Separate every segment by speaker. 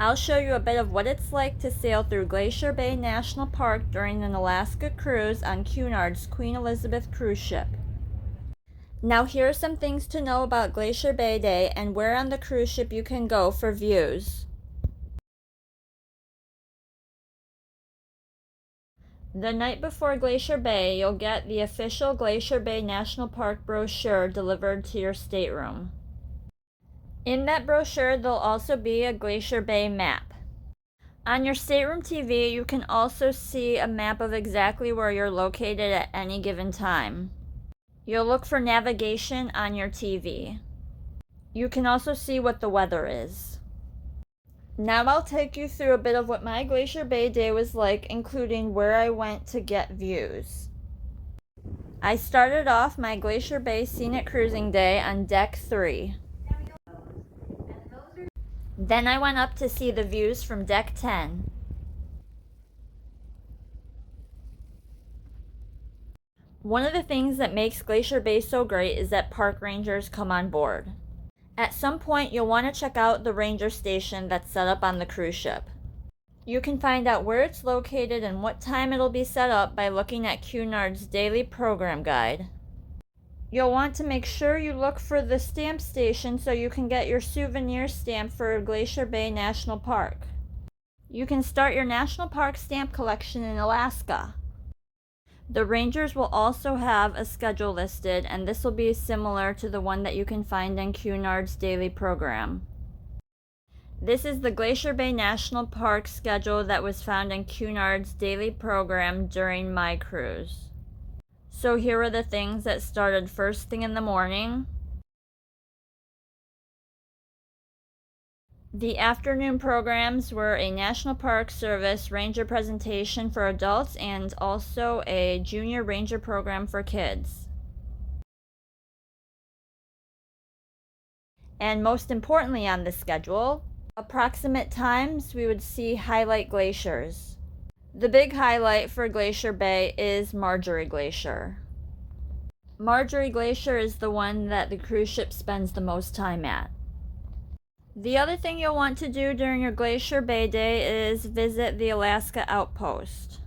Speaker 1: I'll show you a bit of what it's like to sail through Glacier Bay National Park during an Alaska cruise on Cunard's Queen Elizabeth cruise ship. Now here are some things to know about Glacier Bay Day and where on the cruise ship you can go for views. The night before Glacier Bay, you'll get the official Glacier Bay National Park brochure delivered to your stateroom. In that brochure, there'll also be a Glacier Bay map. On your stateroom TV, you can also see a map of exactly where you're located at any given time. You'll look for navigation on your TV. You can also see what the weather is. Now I'll take you through a bit of what my Glacier Bay day was like, including where I went to get views. I started off my Glacier Bay scenic cruising day on Deck 3. Then I went up to see the views from Deck 10. One of the things that makes Glacier Bay so great is that park rangers come on board. At some point, you'll want to check out the ranger station that's set up on the cruise ship. You can find out where it's located and what time it'll be set up by looking at Cunard's daily program guide. You'll want to make sure you look for the stamp station so you can get your souvenir stamp for Glacier Bay National Park. You can start your national park stamp collection in Alaska. The rangers will also have a schedule listed, and this will be similar to the one that you can find in Cunard's daily program. This is the Glacier Bay National Park schedule that was found in Cunard's daily program during my cruise. So here are the things that started first thing in the morning. The afternoon programs were a National Park Service ranger presentation for adults and also a junior ranger program for kids. And most importantly on the schedule, approximate times we would see highlight glaciers. The big highlight for Glacier Bay is Marjgery Glacier. Marjgery Glacier is the one that the cruise ship spends the most time at. The other thing you'll want to do during your Glacier Bay day is visit the Alaska Outpost.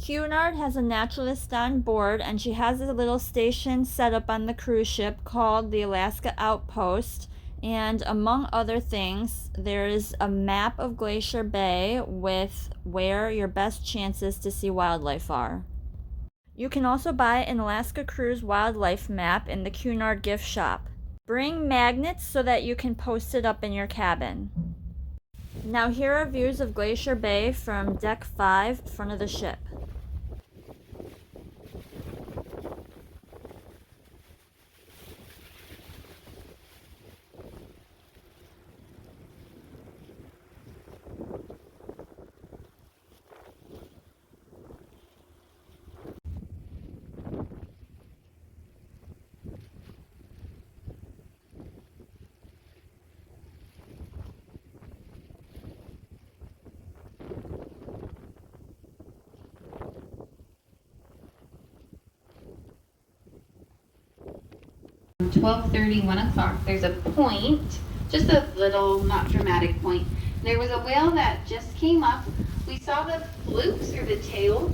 Speaker 1: Cunard has a naturalist on board, and she has a little station set up on the cruise ship called the Alaska Outpost. And among other things, there is a map of Glacier Bay with where your best chances to see wildlife are. You can also buy an Alaska Cruise wildlife map in the Cunard gift shop. Bring magnets so that you can post it up in your cabin. Now here are views of Glacier Bay from Deck 5, front of the ship.
Speaker 2: From 12:30, 1 o'clock, there's a point, just a little, not dramatic point. There was a whale that just came up. We saw the flukes or the tail,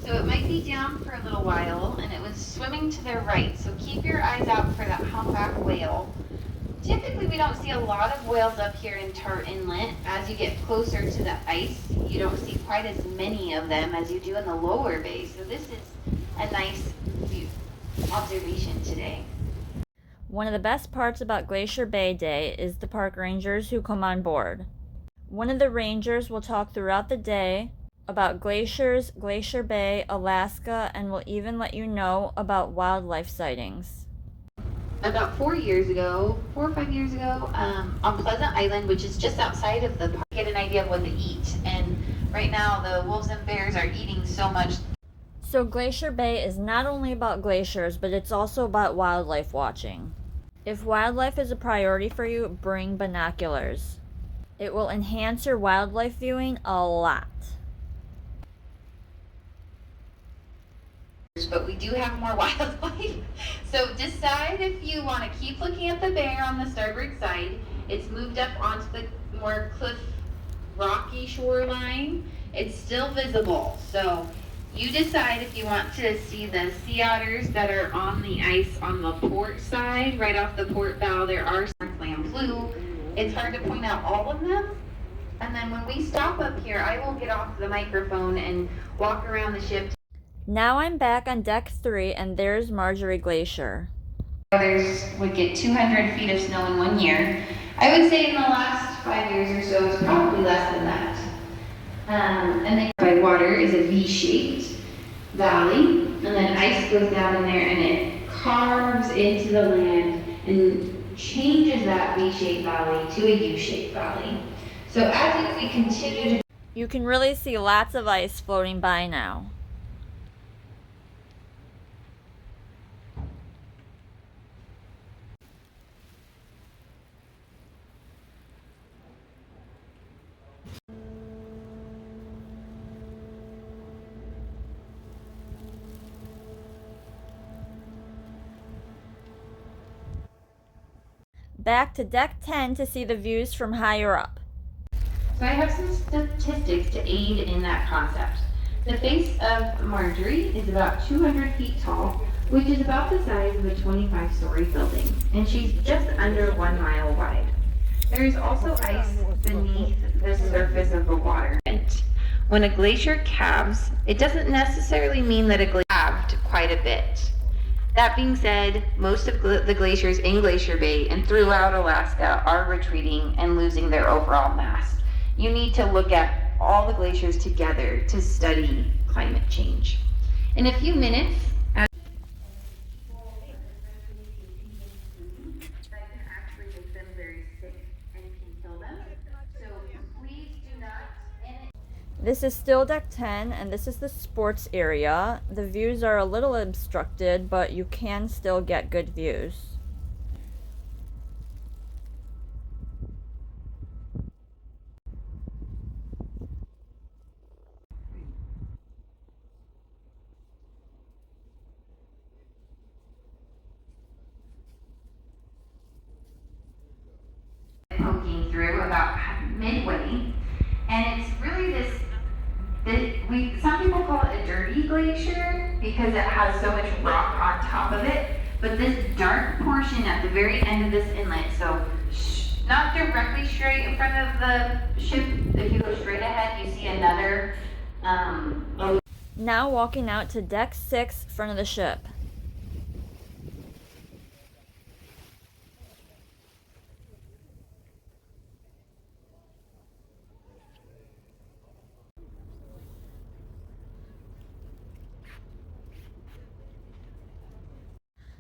Speaker 2: so it might be down for a little while, and it was swimming to the right. So keep your eyes out for that humpback whale. Typically, we don't see a lot of whales up here in Tart Inlet. As you get closer to the ice, you don't see quite as many of them as you do in the lower bay. So this is a nice view, observation today.
Speaker 1: One of the best parts about Glacier Bay Day is the park rangers who come on board. One of the rangers will talk throughout the day about glaciers, Glacier Bay, Alaska, and will even let you know about wildlife sightings.
Speaker 2: About 4 or 5 years ago, on Pleasant Island, which is just outside of the park, get an idea of what to eat. And right now, the wolves and bears are eating so much.
Speaker 1: So Glacier Bay is not only about glaciers, but it's also about wildlife watching. If wildlife is a priority for you, bring binoculars. It will enhance your wildlife viewing a lot.
Speaker 2: But we do have more wildlife. So decide if you want to keep looking at the bear on the starboard side. It's moved up onto the more cliff rocky shoreline, it's still visible. So you decide if you want to see the sea otters that are on the ice on the port side, right off the port bow. There are some clam blue. It's hard to point out all of them. And then when we stop up here, I will get off the microphone and walk around the ship.
Speaker 1: Now I'm back on deck 3 and there's Marjgery Glacier.
Speaker 2: Others would get 200 feet of snow in 1 year. I would say in the last 5 years or so, it's probably less than that. And then by water is a V-shaped valley, and then ice goes down in there and it carves into the land and changes that V-shaped valley to a U-shaped valley. So as we continue to...
Speaker 1: You can really see lots of ice floating by now. Back to deck 10 to see the views from higher up.
Speaker 2: So I have some statistics to aid in that concept. The face of Marjgery is about 200 feet tall, which is about the size of a 25-story building, and she's just under 1 mile wide. There is also ice beneath the surface of the water. When a glacier calves, it doesn't necessarily mean that a glacier calved quite a bit. That being said, most of the glaciers in Glacier Bay and throughout Alaska are retreating and losing their overall mass. You need to look at all the glaciers together to study climate change. In a few minutes, that can actually make them very sick and can kill them. So please do not.
Speaker 1: This is still deck 10 and this is the sports area. The views are a little obstructed, but you can still get good views.
Speaker 2: Poking through about midway, and it's really some people call it a dirty glacier because it has so much rock on top of it, but this dark portion at the very end of this inlet, so not directly straight in front of the ship, if you go straight ahead you see another
Speaker 1: Now walking out to deck 6, front of the ship.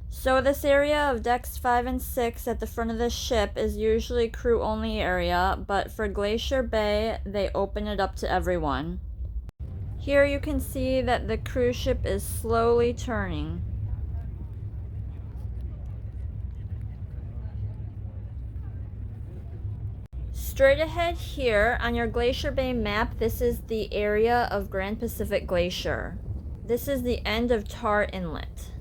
Speaker 1: So this area of decks 5 and 6 at the front of the ship is usually crew only area, but for Glacier Bay, they open it up to everyone. Here you can see that the cruise ship is slowly turning. Straight ahead here on your Glacier Bay map, this is the area of Grand Pacific Glacier. This is the end of Tar Inlet.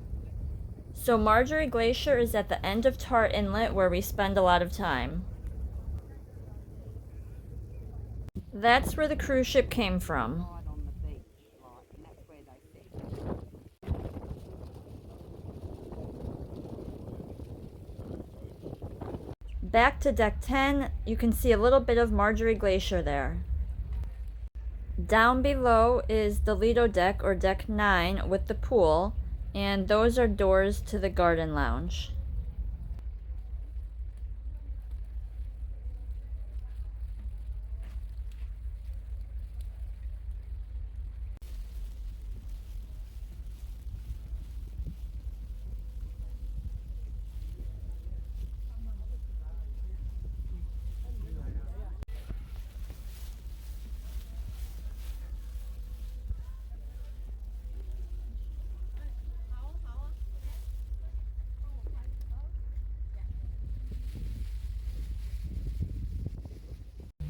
Speaker 1: So Marjgery Glacier is at the end of Tar Inlet where we spend a lot of time. That's where the cruise ship came from. Back to deck 10, you can see a little bit of Marjgery Glacier there. Down below is the Lido deck or deck 9 with the pool, and those are doors to the garden lounge.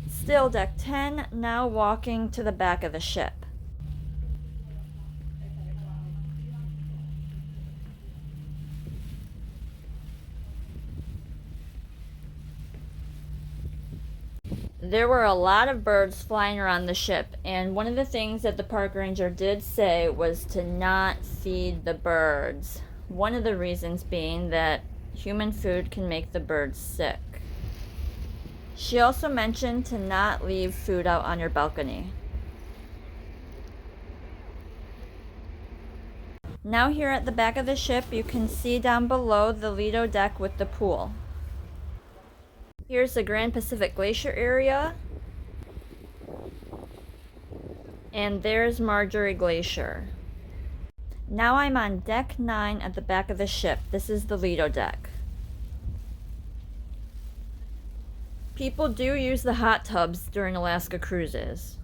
Speaker 1: Still deck 10, now walking to the back of the ship. There were a lot of birds flying around the ship, and one of the things that the park ranger did say was to not feed the birds. One of the reasons being that human food can make the birds sick. She also mentioned to not leave food out on your balcony. Now here at the back of the ship, you can see down below the Lido deck with the pool. Here's the Grand Pacific Glacier area. And there's Marjgery Glacier. Now I'm on deck 9 at the back of the ship. This is the Lido deck. People do use the hot tubs during Alaska cruises.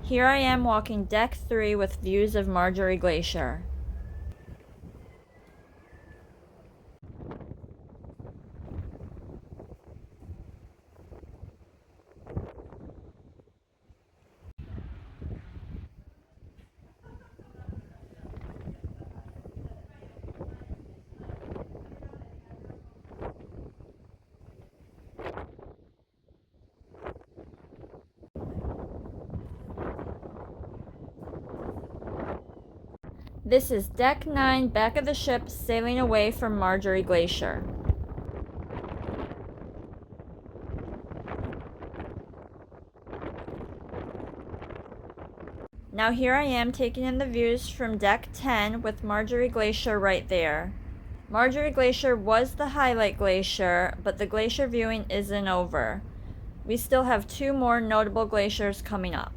Speaker 1: Here I am walking deck 3 with views of Marjgery Glacier. This is deck 9, back of the ship, sailing away from Marjgery Glacier. Now here I am taking in the views from deck 10 with Marjgery Glacier right there. Marjgery Glacier was the highlight glacier, but the glacier viewing isn't over. We still have 2 more notable glaciers coming up.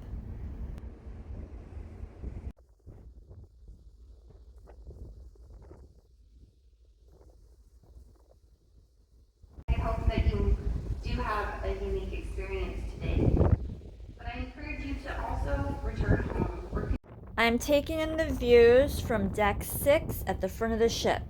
Speaker 2: I hope that you do have a unique experience today. But I encourage you to also return home or
Speaker 1: I'm taking in the views from deck 6 at the front of the ship.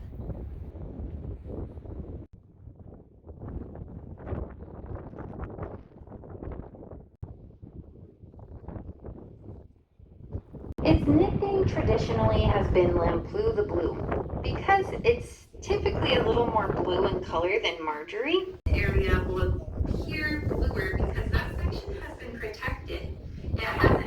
Speaker 2: Its nickname traditionally has been Lamplugh the Blue because it's typically a little more blue in color than Marjgery. The area will appear bluer because that section has been protected. It hasn't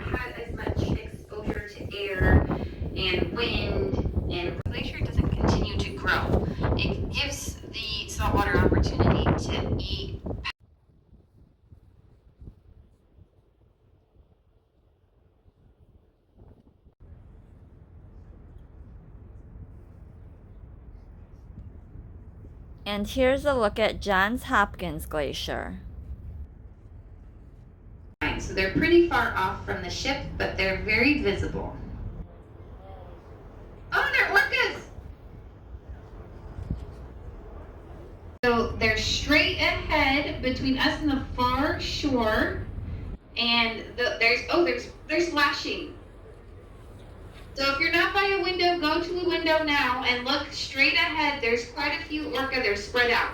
Speaker 2: had as much exposure to air and wind, and the glacier doesn't continue to grow. It gives the saltwater opportunity to eat.
Speaker 1: And here's a look at Johns Hopkins Glacier.
Speaker 2: So they're pretty far off from the ship, but they're very visible. Oh, they're orcas! So they're straight ahead between us and the far shore, and there's flashing. So if you're not by a window, go to a window now and look straight ahead. There's quite a few orca. They're spread out.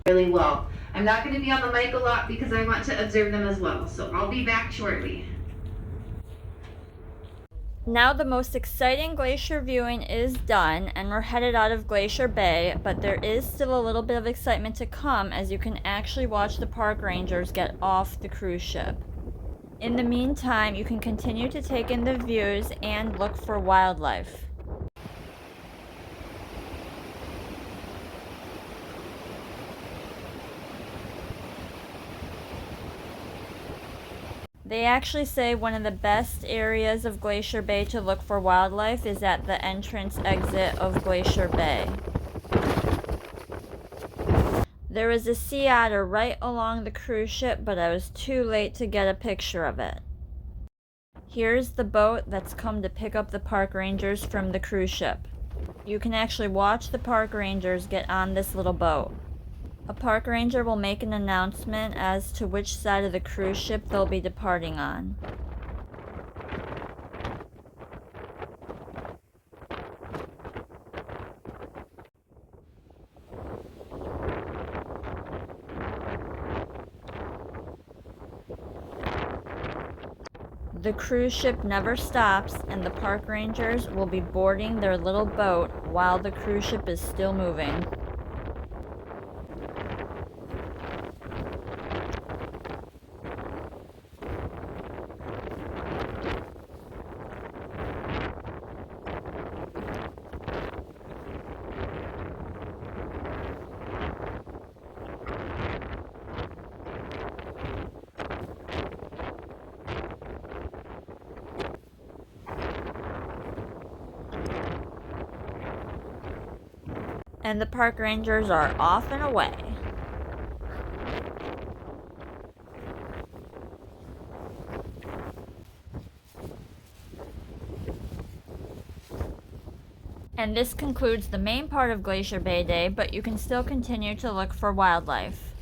Speaker 2: Really well. I'm not going to be on the mic a lot because I want to observe them as well. So I'll be back shortly.
Speaker 1: Now the most exciting glacier viewing is done and we're headed out of Glacier Bay, but there is still a little bit of excitement to come as you can actually watch the park rangers get off the cruise ship. In the meantime, you can continue to take in the views and look for wildlife. They actually say one of the best areas of Glacier Bay to look for wildlife is at the entrance exit of Glacier Bay. There was a sea otter right along the cruise ship, but I was too late to get a picture of it. Here's the boat that's come to pick up the park rangers from the cruise ship. You can actually watch the park rangers get on this little boat. A park ranger will make an announcement as to which side of the cruise ship they'll be departing on. The cruise ship never stops, and the park rangers will be boarding their little boat while the cruise ship is still moving. And the park rangers are off and away. And this concludes the main part of Glacier Bay Day, but you can still continue to look for wildlife.